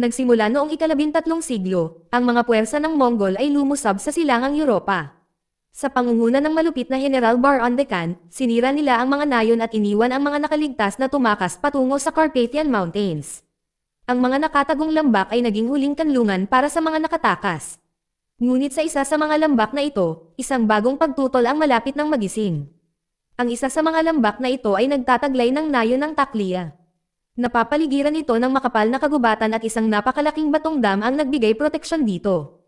Nagsimula noong ika-13 siglo, ang mga puwersa ng Mongol ay lumusab sa silangang Europa. Sa pangunguna ng malupit na General Baron de Khan, sinira nila ang mga nayon at iniwan ang mga nakaligtas na tumakas patungo sa Carpathian Mountains. Ang mga nakatagong lambak ay naging huling kanlungan para sa mga nakatakas. Ngunit sa isa sa mga lambak na ito, isang bagong pagtutol ang malapit ng magising. Ang isa sa mga lambak na ito ay nagtataglay ng nayon ng Taklia. Napapaligiran ito ng makapal na kagubatan at isang napakalaking batong dam ang nagbigay proteksyon dito.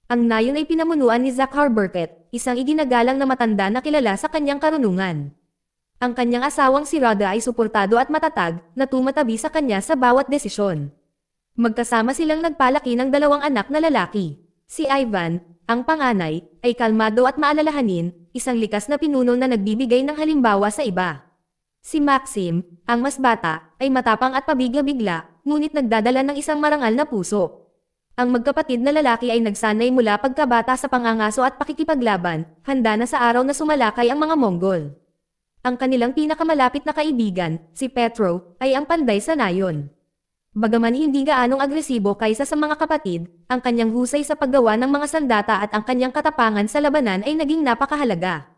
Ang nayon ay pinamunuan ni Zakhar Burket, isang iginagalang na matanda na kilala sa kanyang karunungan. Ang kanyang asawang si Rada ay suportado at matatag, na tumatabi sa kanya sa bawat desisyon. Magkasama silang nagpalaki ng 2 anak na lalaki. Si Ivan, ang panganay, ay kalmado at maalalahanin, isang likas na pinuno na nagbibigay ng halimbawa sa iba. Si Maxim, ang mas bata, ay matapang at pabigla-bigla, ngunit nagdadala ng isang marangal na puso. Ang magkapatid na lalaki ay nagsanay mula pagkabata sa pangangaso at pakikipaglaban, handa na sa araw na sumalakay ang mga Mongol. Ang kanilang pinakamalapit na kaibigan, si Petro, ay ang panday sa nayon. Bagaman hindi gaanong agresibo kaysa sa mga kapatid, ang kanyang husay sa paggawa ng mga sandata at ang kanyang katapangan sa labanan ay naging napakahalaga.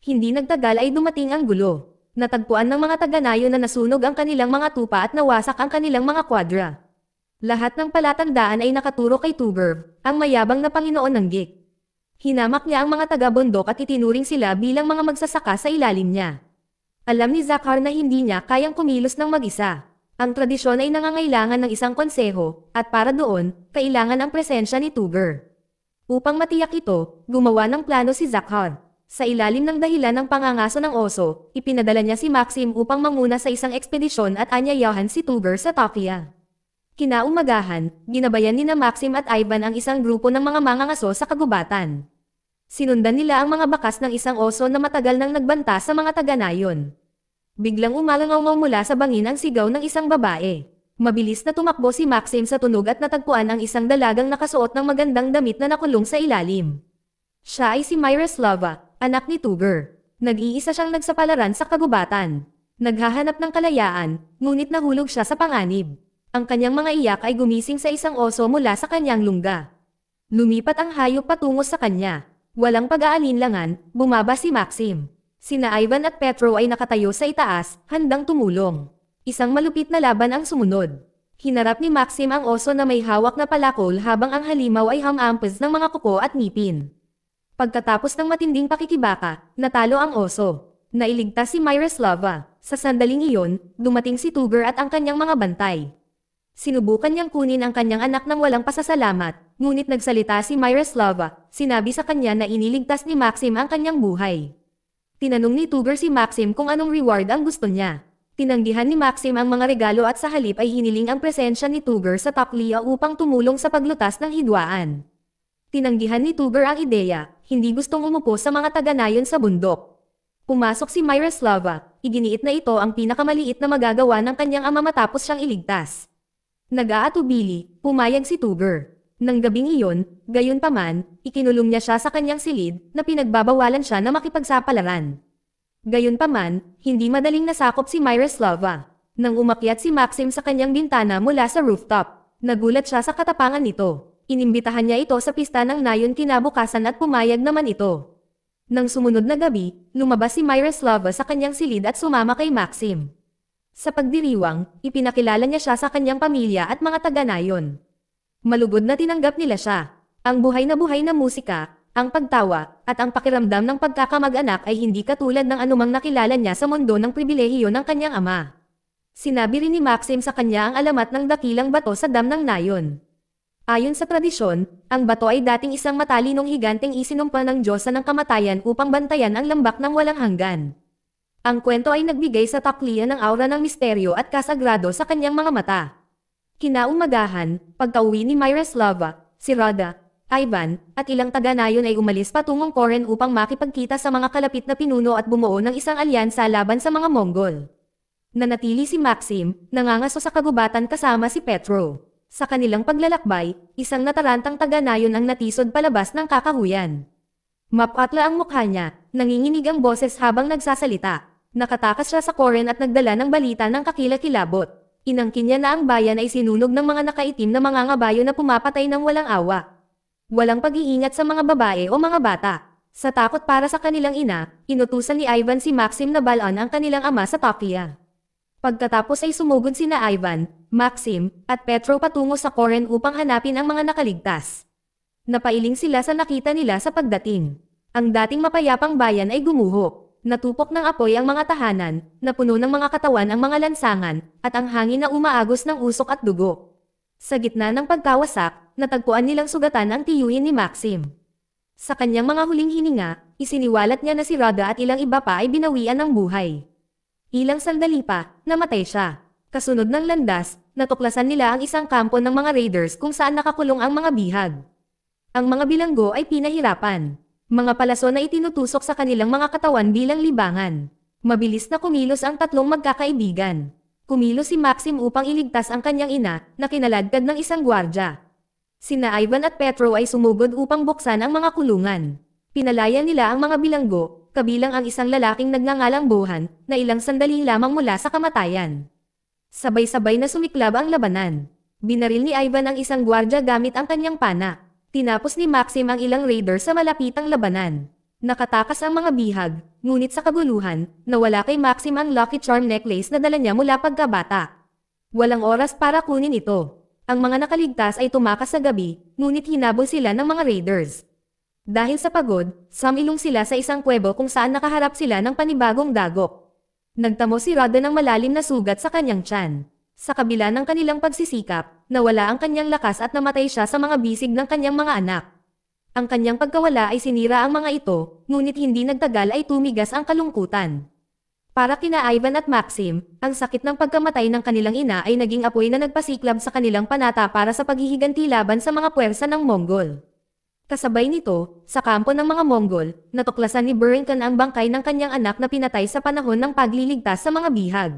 Hindi nagtagal ay dumating ang gulo. Natagpuan ng mga taga-nayon na nasunog ang kanilang mga tupa at nawasak ang kanilang mga kwadra. Lahat ng palatandaan ay nakaturo kay Tuber, ang mayabang na Panginoon ng Gik. Hinamak niya ang mga taga-bundok at itinuring sila bilang mga magsasaka sa ilalim niya. Alam ni Zakhar na hindi niya kayang kumilos ng mag-isa. Ang tradisyon ay nangangailangan ng isang konseho, at para doon, kailangan ang presensya ni Tuber. Upang matiyak ito, gumawa ng plano si Zakhar. Sa ilalim ng dahilan ng pangangaso ng oso, ipinadala niya si Maxim upang manguna sa isang ekspedisyon at anyayahan si Tuber sa Taklia. Kinaumagahan, ginabayan ni na Maxim at Ivan ang isang grupo ng mga mangangaso sa kagubatan. Sinundan nila ang mga bakas ng isang oso na matagal nang nagbanta sa mga taga-nayon. Biglang umalangaw mula sa bangin ang sigaw ng isang babae. Mabilis na tumakbo si Maxim sa tunog at natagpuan ang isang dalagang nakasuot ng magandang damit na nakulong sa ilalim. Siya ay si Myroslava, anak ni Tuber. Nag-iisa siyang nagsapalaran sa kagubatan. Naghahanap ng kalayaan, ngunit nahulog siya sa panganib. Ang kanyang mga iyak ay gumising sa isang oso mula sa kanyang lungga. Lumipat ang hayop patungo sa kanya. Walang pag-aalinlangan, bumaba si Maxim. Sina Ivan at Petro ay nakatayo sa itaas, handang tumulong. Isang malupit na laban ang sumunod. Hinarap ni Maxim ang oso na may hawak na palakol habang ang halimaw ay hamampes ng mga kuko at ngipin. Pagkatapos ng matinding pakikibaka, natalo ang oso. Nailigtas si Myroslava. Sa sandaling iyon, dumating si Tuber at ang kanyang mga bantay. Sinubukan niyang kunin ang kanyang anak ng walang pasasalamat, ngunit nagsalita si Myroslava. Sinabi sa kanya na iniligtas ni Maxim ang kanyang buhay. Tinanong ni Tuber si Maxim kung anong reward ang gusto niya. Tinanggihan ni Maxim ang mga regalo at sa halip ay hiniling ang presensya ni Tuber sa Taklia upang tumulong sa paglutas ng hidwaan. Tinanggihan ni Tuber ang ideya, hindi gustong umupo sa mga taga-nayon sa bundok. Pumasok si Myroslava, iginiit na ito ang pinakamaliit na magagawa ng kanyang ama matapos siyang iligtas. Nag-aatubili, pumayag si Tuber. Nang gabing iyon, gayunpaman, ikinulong niya siya sa kanyang silid na pinagbabawalan siya na makipagsapalaran. Gayunpaman, hindi madaling nasakop si Myroslava. Nang umakyat si Maxim sa kanyang bintana mula sa rooftop, nagulat siya sa katapangan nito. Inimbitahan niya ito sa pista ng nayon kinabukasan at pumayag naman ito. Nang sumunod na gabi, lumabas si Myroslava sa kanyang silid at sumama kay Maxim. Sa pagdiriwang, ipinakilala niya siya sa kanyang pamilya at mga taga-nayon. Malugod na tinanggap nila siya. Ang buhay na musika, ang pagtawa, at ang pakiramdam ng pagkakamag-anak ay hindi katulad ng anumang nakilala niya sa mundo ng pribilehiyo ng kanyang ama. Sinabi rin ni Maxim sa kanya ang alamat ng dakilang bato sa dam ng nayon. Ayon sa tradisyon, ang bato ay dating isang matalinong higanteng isinumpa ng Diyosa ng kamatayan upang bantayan ang lambak ng walang hanggan. Ang kwento ay nagbigay sa Taklia ng aura ng misteryo at kasagrado sa kanyang mga mata. Kinaumagahan, pagkauwi ni Myroslava, si Rada, Ivan, at ilang taga-nayon ay umalis patungong Koren upang makipagkita sa mga kalapit na pinuno at bumuo ng isang alyansa laban sa mga Mongol. Nanatili si Maxim, nangangaso sa kagubatan kasama si Petro. Sa kanilang paglalakbay, isang natarantang taga-nayon ang natisod palabas ng kakahuyan. Mapatla ang mukha niya, nanginginig ang boses habang nagsasalita. Nakatakas siya sa Koren at nagdala ng balita ng kakilakilabot. Inangkin niya na ang bayan ay sinunog ng mga nakaitim na mga ngabayo na pumapatay ng walang awa. Walang pag-iingat sa mga babae o mga bata. Sa takot para sa kanilang ina, inutusan ni Ivan si Maxim na balaan ang kanilang ama sa Tokyo. Pagkatapos ay sumugod sina Ivan, Maxim, at Petro patungo sa Coren upang hanapin ang mga nakaligtas. Napailing sila sa nakita nila sa pagdating. Ang dating mapayapang bayan ay gumuho. Natupok ng apoy ang mga tahanan, napuno ng mga katawan ang mga lansangan, at ang hangin na umaagos ng usok at dugo. Sa gitna ng pagkawasak, natagpuan nilang sugatan ang tiyuhin ni Maxim. Sa kanyang mga huling hininga, isiniwalat niya na si Rada at ilang iba pa ay binawian ng buhay. Ilang sandali pa, namatay siya. Kasunod ng landas, natuklasan nila ang isang kampo ng mga raiders kung saan nakakulong ang mga bihag. Ang mga bilanggo ay pinahirapan. Mga palaso na itinutusok sa kanilang mga katawan bilang libangan. Mabilis na kumilos ang tatlong magkakaibigan. Kumilos si Maxim upang iligtas ang kanyang ina na kinaladkad ng isang gwardya. Sina Ivan at Petro ay sumugod upang buksan ang mga kulungan. Pinalaya nila ang mga bilanggo, kabilang ang isang lalaking nagngangalang Bohan na ilang sandali lamang mula sa kamatayan. Sabay-sabay na sumiklab ang labanan. Binaril ni Ivan ang isang gwardya gamit ang kanyang pana. Tinapos ni Maxim ang ilang raider sa malapitang labanan. Nakatakas ang mga bihag, ngunit sa kaguluhan, nawala kay Maxim ang Lucky Charm necklace na dala niya mula pagkabata. Walang oras para kunin ito. Ang mga nakaligtas ay tumakas sa gabi, ngunit hinabol sila ng mga raiders. Dahil sa pagod, sumilong sila sa isang kuwebo kung saan nakaharap sila ng panibagong dagok. Nagtamo si Rada ng malalim na sugat sa kanyang tiyan. Sa kabila ng kanilang pagsisikap, nawala ang kanyang lakas at namatay siya sa mga bisig ng kanyang mga anak. Ang kanyang pagkawala ay sinira ang mga ito, ngunit hindi nagtagal ay tumigas ang kalungkutan. Para kina Ivan at Maxim, ang sakit ng pagkamatay ng kanilang ina ay naging apoy na nagpasiklab sa kanilang panata para sa paghihiganti laban sa mga puwersa ng Mongol. Kasabay nito, sa kampo ng mga Mongol, natuklasan ni Burrington ang bangkay ng kanyang anak na pinatay sa panahon ng pagliligtas sa mga bihag.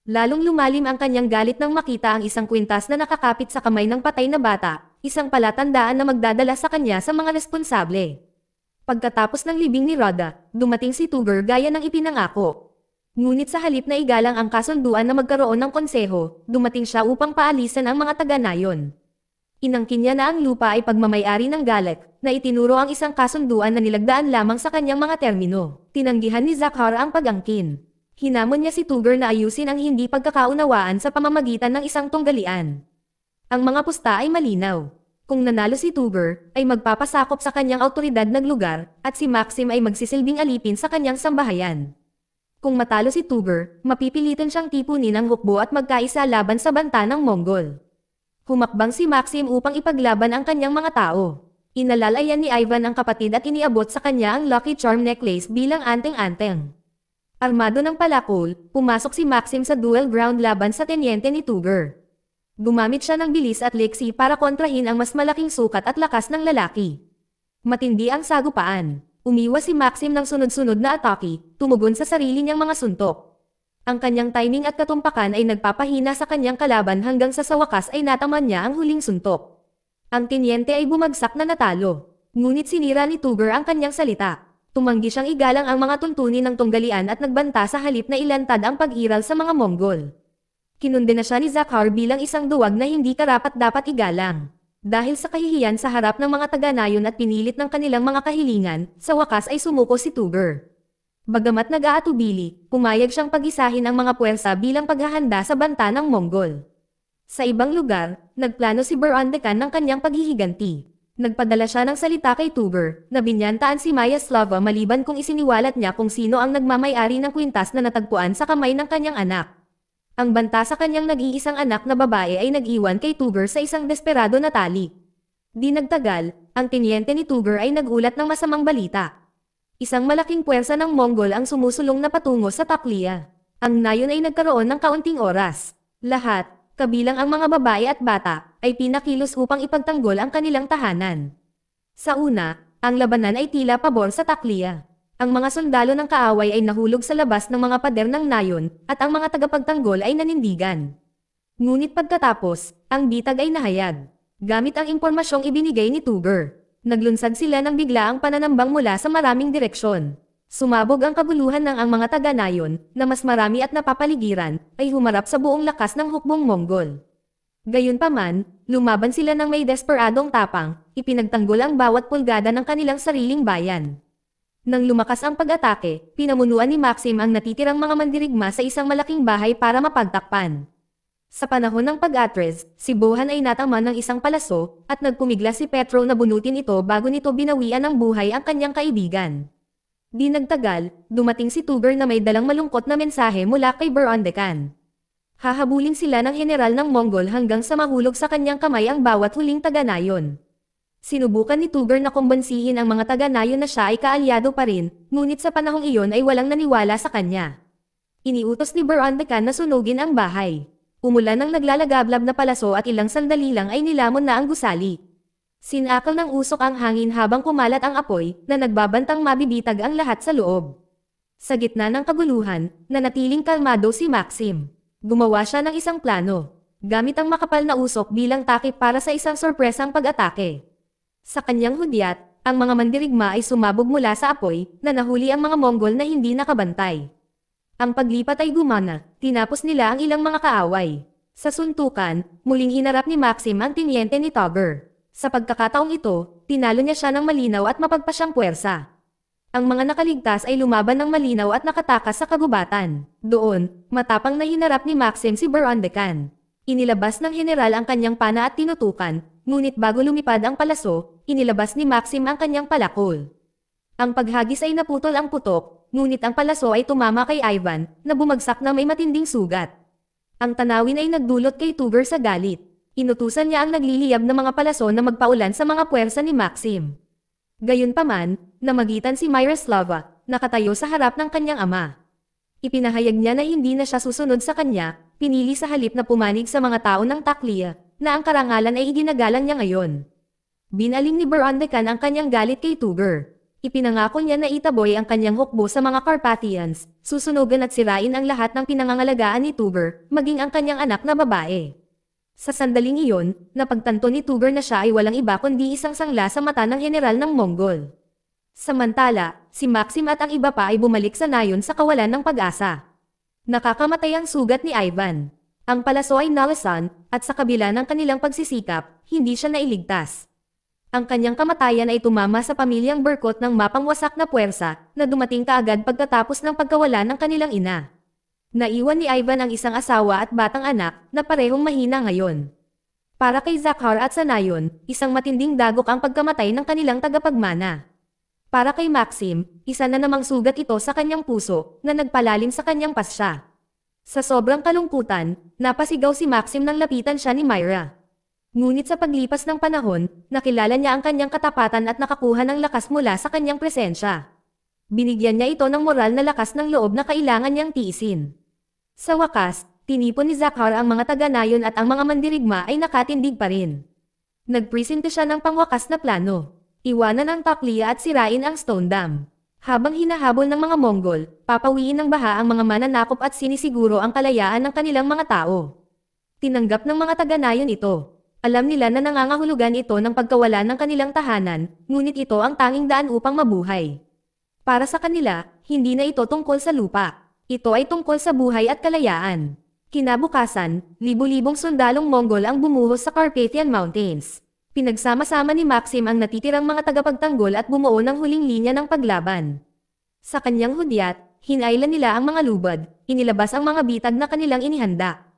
Lalong lumalim ang kanyang galit nang makita ang isang kwintas na nakakapit sa kamay ng patay na bata, isang palatandaan na magdadala sa kanya sa mga responsable. Pagkatapos ng libing ni Rada, dumating si Tuger gaya ng ipinangako. Ngunit sa halip na igalang ang kasunduan na magkaroon ng konseho, dumating siya upang paalisan ang mga taga-nayon. Inangkin niya na ang lupa ay pagmamayari ng Galek, na itinuro ang isang kasunduan na nilagdaan lamang sa kanyang mga termino. Tinanggihan ni Zakhar ang pag-angkin. Hinamon niya si Tuger na ayusin ang hindi pagkakaunawaan sa pamamagitan ng isang tunggalian. Ang mga pusta ay malinaw. Kung nanalo si Tuger, ay magpapasakop sa kanyang awtoridad ng lugar, at si Maxim ay magsisilbing alipin sa kanyang sambahayan. Kung matalo si Tuger, mapipilitan siyang tipunin ang hukbo at magkaisa laban sa banta ng Mongol. Humakbang si Maxim upang ipaglaban ang kanyang mga tao. Inalalayan ni Ivan ang kapatid at iniabot sa kanya ang Lucky Charm necklace bilang anteng-anteng. Armado ng palakol, pumasok si Maxim sa duel ground laban sa tenyente ni Tuger. Gumamit siya ng bilis at leksi para kontrahin ang mas malaking sukat at lakas ng lalaki. Matindi ang sagupaan. Umiwas si Maxim ng sunod-sunod na atake, tumugon sa sarili niyang mga suntok. Ang kanyang timing at katumpakan ay nagpapahina sa kanyang kalaban hanggang sa wakas ay nataman niya ang huling suntok. Ang tenyente ay bumagsak na natalo. Ngunit sinira ni Tuger ang kanyang salita. Tumanggi siyang igalang ang mga tuntunin ng tunggalian at nagbanta sa halip na ilantad ang pag-iral sa mga Mongol. Kinundena siya ni Zakhar bilang isang duwag na hindi karapat-dapat igalang. Dahil sa kahihiyan sa harap ng mga taga-nayon at pinilit ng kanilang mga kahilingan, sa wakas ay sumuko si Tuger. Bagamat nag-aatubili, pumayag siyang pag-isahin ang mga puwersa bilang paghahanda sa banta ng Mongol. Sa ibang lugar, nagplano si Barandekan ng kanyang paghihiganti. Nagpadala siya ng salita kay Tuger, na binyantaan si Myaslava maliban kung isiniwalat niya kung sino ang nagmamay-ari ng kwintas na natagpuan sa kamay ng kanyang anak. Ang banta sa kanyang nag-iisang anak na babae ay nag-iwan kay Tuger sa isang desperado na tali. Di nagtagal, ang tenyente ni Tuger ay nagulat ng masamang balita. Isang malaking puwersa ng Mongol ang sumusulong na patungo sa Tokyo. Ang nayon ay nagkaroon ng kaunting oras. Lahat, kabilang ang mga babae at bata, ay pinakilos upang ipagtanggol ang kanilang tahanan. Sa una, ang labanan ay tila pabor sa Tokyo. Ang mga sundalo ng kaaway ay nahulog sa labas ng mga pader ng nayon, at ang mga tagapagtanggol ay nanindigan. Ngunit pagkatapos, ang bitag ay nahayag. Gamit ang impormasyong ibinigay ni Tuger, naglunsad sila ng biglaang pananambang mula sa maraming direksyon. Sumabog ang kaguluhan ng ang mga taga-nayon, na mas marami at napapaligiran, ay humarap sa buong lakas ng hukbong Monggol. Gayunpaman, lumaban sila ng may desperadong tapang, ipinagtanggol ang bawat pulgada ng kanilang sariling bayan. Nang lumakas ang pag-atake, pinamunuan ni Maxim ang natitirang mga mandirigma sa isang malaking bahay para mapagtakpan. Sa panahon ng pag-atres, si Bohan ay natama ng isang palaso, at nagpumigla si Petro na bunutin ito bago nito binawian ng buhay ang kanyang kaibigan. Di nagtagal, dumating si Tugur na may dalang malungkot na mensahe mula kay Baron Deccan. Hahabulin sila ng general ng Mongol hanggang sa mahulog sa kanyang kamay ang bawat huling taga-nayon. Sinubukan ni Tugur na kumbansihin ang mga taga-nayon na siya ay kaalyado pa rin, ngunit sa panahong iyon ay walang naniwala sa kanya. Iniutos ni Baron Deccan na sunugin ang bahay. Umulan ng naglalagablab na palaso at ilang sandali lang ay nilamon na ang gusali. Sinakal ng usok ang hangin habang kumalat ang apoy, na nagbabantang mabibitag ang lahat sa loob. Sa gitna ng kaguluhan, nanatiling kalmado si Maxim. Gumawa siya ng isang plano, gamit ang makapal na usok bilang takip para sa isang sorpresang pag-atake. Sa kanyang hudyat, ang mga mandirigma ay sumabog mula sa apoy, na nahuli ang mga Monggol na hindi nakabantay. Ang paglipat ay gumana, tinapos nila ang ilang mga kaaway. Sa suntukan, muling hinarap ni Maxim ang tinyente ni Tugur. Sa pagkakataong ito, tinalo niya siya ng malinaw at mapagpasyang puwersa. Ang mga nakaligtas ay lumaban ng malinaw at nakatakas sa kagubatan. Doon, matapang na hinarap ni Maxim si Baron Deccan. Inilabas ng general ang kanyang pana at tinutukan, ngunit bago lumipad ang palaso, inilabas ni Maxim ang kanyang palakol. Ang paghagis ay naputol ang putok, ngunit ang palaso ay tumama kay Ivan, na bumagsak na may matinding sugat. Ang tanawin ay nagdulot kay Tugur sa galit. Inutusan niya ang nagliliyab na mga palaso na magpaulan sa mga puwersa ni Maxim. Gayunpaman, namagitan si Myroslava, nakatayo sa harap ng kanyang ama. Ipinahayag niya na hindi na siya susunod sa kanya, pinili sa halip na pumanig sa mga tao ng Taklia, na ang karangalan ay iginagalang niya ngayon. Binaling ni Baron Deccan ang kanyang galit kay Tugur. Ipinangako niya na itaboy ang kanyang hukbo sa mga Carpathians, susunugan at sirain ang lahat ng pinangangalagaan ni Tugur, maging ang kanyang anak na babae. Sa sandaling iyon, napagtanto ni Tugur na siya ay walang iba kundi isang sangla sa mata ng general ng Monggol. Samantala, si Maxim at ang iba pa ay bumalik sa nayon sa kawalan ng pag-asa. Nakakamatay ang sugat ni Ivan. Ang palaso ay nalasan, at sa kabila ng kanilang pagsisikap, hindi siya nailigtas. Ang kanyang kamatayan ay tumama sa pamilyang Berkut ng mapangwasak na puwersa, na dumating kaagad pagkatapos ng pagkawala ng kanilang ina. Naiwan ni Ivan ang isang asawa at batang anak, na parehong mahina ngayon. Para kay Zakhar at sa nayon, isang matinding dagok ang pagkamatay ng kanilang tagapagmana. Para kay Maxim, isa na namang sugat ito sa kanyang puso, na nagpalalim sa kanyang pasya. Sa sobrang kalungkutan, napasigaw si Maxim nang lapitan siya ni Myra. Ngunit sa paglipas ng panahon, nakilala niya ang kanyang katapatan at nakakuha ng lakas mula sa kanyang presensya. Binigyan niya ito ng moral na lakas ng loob na kailangan niyang tiisin. Sa wakas, tinipon ni Zakhar ang mga taga-nayon at ang mga mandirigma ay nakatindig pa rin. Nagpresente siya ng pangwakas na plano. Iwanan ang Taklia at sirain ang Stone Dam. Habang hinahabol ng mga Monggol, papawiin ng baha ang mga mananakop at sinisiguro ang kalayaan ng kanilang mga tao. Tinanggap ng mga taga-nayon ito. Alam nila na nangangahulugan ito ng pagkawala ng kanilang tahanan, ngunit ito ang tanging daan upang mabuhay. Para sa kanila, hindi na ito tungkol sa lupa. Ito ay tungkol sa buhay at kalayaan. Kinabukasan, libu-libong sundalong Monggol ang bumuhos sa Carpathian Mountains. Pinagsama-sama ni Maxim ang natitirang mga tagapagtanggol at bumuo ng huling linya ng paglaban. Sa kanyang hudyat, hinailan nila ang mga lubad, inilabas ang mga bitag na kanilang inihanda.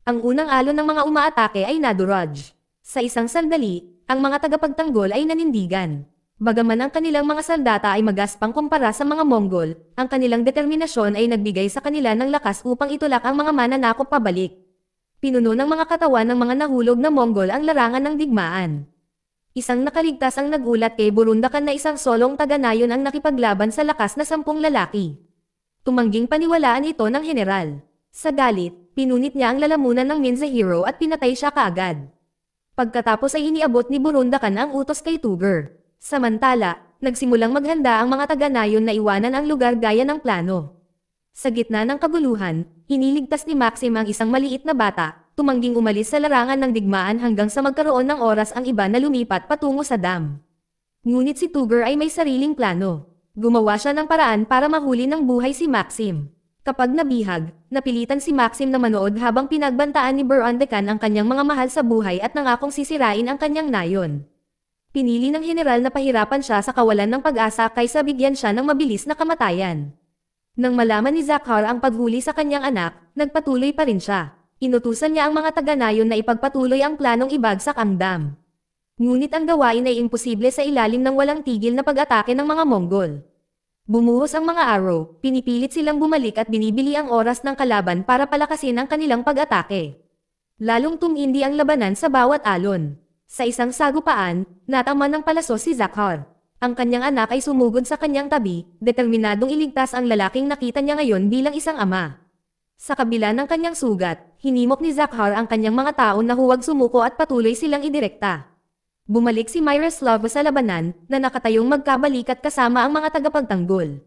Ang unang alon ng mga umaatake ay naduraj. Sa isang sandali, ang mga tagapagtanggol ay nanindigan. Bagaman ang kanilang mga sandata ay magaspang kumpara sa mga Monggol, ang kanilang determinasyon ay nagbigay sa kanila ng lakas upang itulak ang mga mananakop pabalik. Pinuno ng mga katawan ng mga nahulog na Monggol ang larangan ng digmaan. Isang nakaligtas ang nagulat kay Burundakan na isang solong taga-nayon ang nakipaglaban sa lakas na 10 lalaki. Tumangging paniwalaan ito ng general. Sa galit, pinunit niya ang lalamunan ng Minzahiro at pinatay siya kaagad. Pagkatapos ay iniabot ni Burundakan ang utos kay Tugur. Samantala, nagsimulang maghanda ang mga taga-nayon na iwanan ang lugar gaya ng plano. Sa gitna ng kaguluhan, iniligtas ni Maxim ang isang maliit na bata, tumangging umalis sa larangan ng digmaan hanggang sa magkaroon ng oras ang iba na lumipat patungo sa dam. Ngunit si Tugur ay may sariling plano. Gumawa siya ng paraan para mahuli ng buhay si Maxim. Kapag nabihag, napilitan si Maxim na manood habang pinagbantaan ni Baron Dekan ang kanyang mga mahal sa buhay at nangakong sisirain ang kanyang nayon. Pinili ng general na pahirapan siya sa kawalan ng pag-asa kaysa bigyan siya ng mabilis na kamatayan. Nang malaman ni Zakhar ang paghuli sa kanyang anak, nagpatuloy pa rin siya. Inutusan niya ang mga taga-nayon na ipagpatuloy ang planong ibagsak ang dam. Ngunit ang gawain ay imposible sa ilalim ng walang tigil na pag-atake ng mga Mongol. Bumuhos ang mga arrow, pinipilit silang bumalik at binibili ang oras ng kalaban para palakasin ang kanilang pag-atake. Lalong tumindi ang labanan sa bawat alon. Sa isang sagupaan, natama ng palaso si Zakhar. Ang kanyang anak ay sumugod sa kanyang tabi, determinadong iligtas ang lalaking nakita niya ngayon bilang isang ama. Sa kabila ng kanyang sugat, hinimok ni Zakhar ang kanyang mga tao na huwag sumuko at patuloy silang idirekta. Bumalik si Myroslav sa labanan, na nakatayong magkabalikat kasama ang mga tagapagtanggol.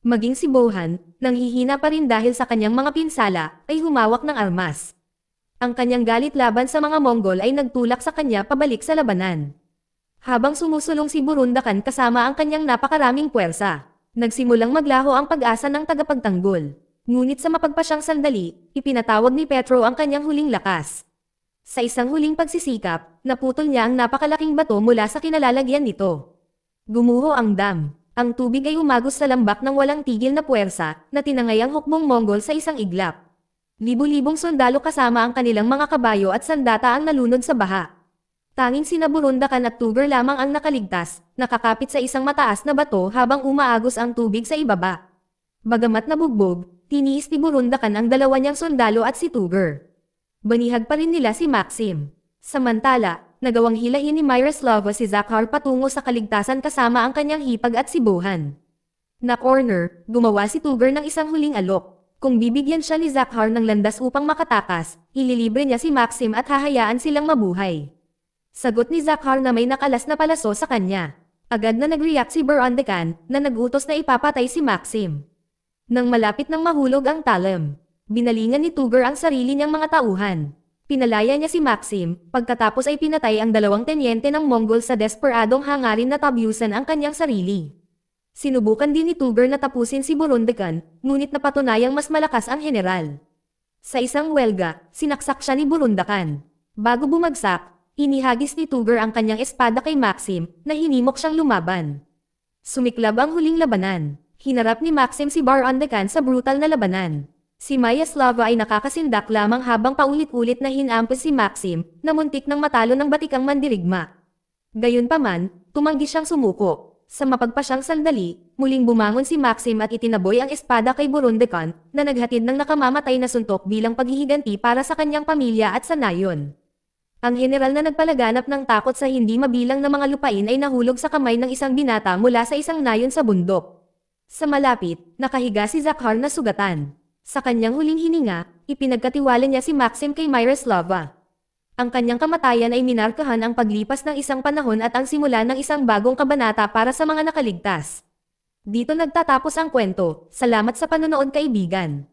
Maging si Bohan, nanghihina pa rin dahil sa kanyang mga pinsala, ay humawak ng armas. Ang kanyang galit laban sa mga Mongol ay nagtulak sa kanya pabalik sa labanan. Habang sumusulong si Burundakan kasama ang kanyang napakaraming puwersa, nagsimulang maglaho ang pag-asa ng tagapagtanggol. Ngunit sa mapagpasyang sandali, ipinatawag ni Petro ang kanyang huling lakas. Sa isang huling pagsisikap, naputol niya ang napakalaking bato mula sa kinalalagyan nito. Gumuho ang dam. Ang tubig ay umagos sa lambak ng walang tigil na puwersa, na tinangay ang hukbong Mongol sa isang iglap. Libu-libong sundalo kasama ang kanilang mga kabayo at sandata ang nalunod sa baha. Tanging sina Burundakan at Tugur lamang ang nakaligtas, nakakapit sa isang mataas na bato habang umaagos ang tubig sa ibaba. Bagamat nabugbog, tiniis ni Burundakan ang dalawa niyang sundalo at si Tugur. Banihag pa rin nila si Maxim. Samantala, nagawang hilahin ni Myroslav si Zakhar patungo sa kaligtasan kasama ang kanyang hipag at si Bohan. Na corner, gumawa si Tugur ng isang huling alok. Kung bibigyan siya ni Zakhar ng landas upang makatakas, ililibre niya si Maxim at hahayaan silang mabuhay. Sagot ni Zakhar na may nakalas na palaso sa kanya. Agad na nag-react si Baron Dekan, na nag-utos na ipapatay si Maxim. Nang malapit nang mahulog ang talam, binalingan ni Tugur ang sarili niyang mga tauhan. Pinalaya niya si Maxim, pagkatapos ay pinatay ang dalawang tenyente ng Mongol sa desperadong hangarin na tabyusan ang kanyang sarili. Sinubukan din ni Tugur na tapusin si Burundakan, ngunit napatunayang mas malakas ang general. Sa isang welga, sinaksak siya ni Burundakan. Bago bumagsak, inihagis ni Tugur ang kanyang espada kay Maxim, na hinimok siyang lumaban. Sumiklab ang huling labanan. Hinarap ni Maxim si Baron Dekan sa brutal na labanan. Si Myroslava ay nakakasindak lamang habang paulit-ulit na hinampas si Maxim, na muntik ng matalo ng batikang mandirigma. Gayunpaman, tumanggi siyang sumuko. Sa mapagpasyang sandali, muling bumangon si Maxim at itinaboy ang espada kay Burundakan, na naghatid ng nakamamatay na suntok bilang paghihiganti para sa kanyang pamilya at sa nayon. Ang general na nagpalaganap ng takot sa hindi mabilang na mga lupain ay nahulog sa kamay ng isang binata mula sa isang nayon sa bundok. Sa malapit, nakahiga si Zakhar na sugatan. Sa kanyang huling hininga, ipinagkatiwala niya si Maxim kay Myroslava. Ang kanyang kamatayan ay minarkahan ang paglipas ng isang panahon at ang simula ng isang bagong kabanata para sa mga nakaligtas. Dito nagtatapos ang kwento. Salamat sa panonood, kaibigan.